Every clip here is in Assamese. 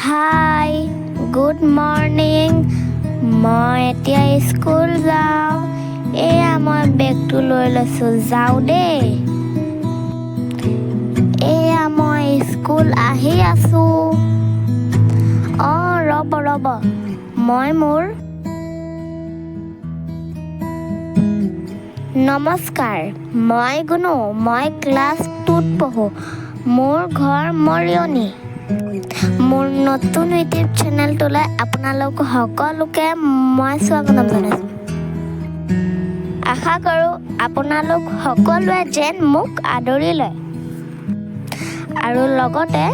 হাই গুড মৰ্ণিং মই এতিয়া স্কুল যাওঁ এয়া মই বেগটো লৈ লৈছোঁ যাওঁ দেই এয়া মই স্কুল আহি আছোঁ ৰ'ব মই মোৰ নমস্কাৰ মই গুণু মই ক্লাছ 2ত পঢ়োঁ মোৰ ঘৰ মৰিয়নি মোৰ নতুন ইউটিউব চেনেলটোলৈ আপোনালোক সকলোকে মই স্বাগতম জনাইছোঁ আশা কৰোঁ আপোনালোক সকলোৱে যেন মোক আদৰি লয় আৰু লগতে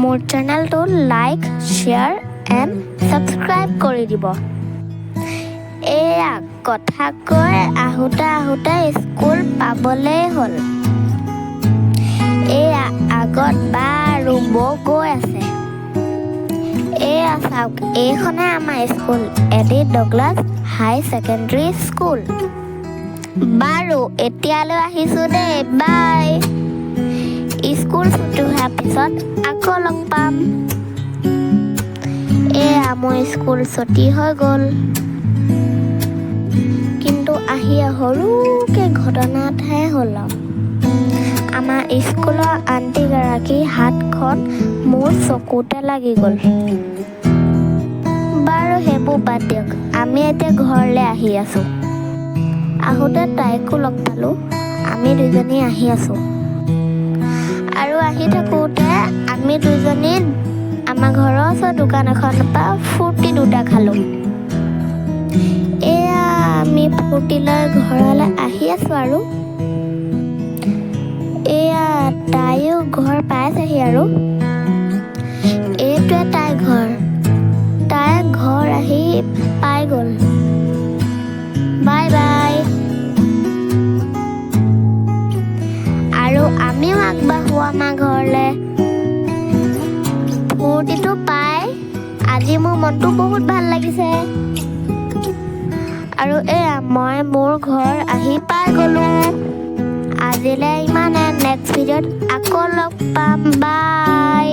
মোৰ চেনেলটো লাইক শ্বেয়াৰ এণ্ড ছাবস্ক্ৰাইব কৰি দিব এয়া কথা কৈ আহোঁতে স্কুল পাবলৈ হ'ল এয়া আগত বা আৰু বৌ গৈ আছে এয়া চাওক এইখনে আমাৰ স্কুল এডি ডগলাছ হাই ছেকেণ্ডেৰী স্কুল বাৰু এতিয়ালৈ আহিছোঁ দেই বাই স্কুল ছুটি হোৱাৰ পিছত আকৌ লগ পাম এয়া মোৰ স্কুল ছুটি হৈ গ'ল কিন্তু আহি সৰুকৈ ঘটনা এটাহে হ'ল আমাৰ স্কুলৰ আণ্টিগৰাকীৰ হাতখন মোৰ চকুতে লাগি গ'ল বাৰু সেইবোৰ বাদ দিয়ক আমি এতিয়া ঘৰলৈ আহি আছোঁ আহোঁতে তাইকো লগ পালোঁ আমি দুজনী আহি আছোঁ আৰু আহি থাকোঁতে আমি দুজনী আমাৰ ঘৰৰ ওচৰৰ দোকান এখনৰ পৰা ফ্ৰুটি দুটা খালোঁ এয়া আমি ফ্ৰুটি লৈ ঘৰলৈ আহি আছোঁ আৰু এয়া তাইও ঘৰ পাইছেহি আৰু এইটোৱে তাইৰ ঘৰ আহি পাই গ'ল বাই বাই আৰু আমিও আগবাঢ়োঁ আমাৰ ঘৰলৈ ফূৰ্তিটো পাই আজি মোৰ মনটো বহুত ভাল লাগিছে আৰু এয়া মই মোৰ ঘৰ আহি পাই গ'লোঁ আজিলৈ ইমানে নেক্সট ভিডিঅ'ত আকৌ লগ পাম বাই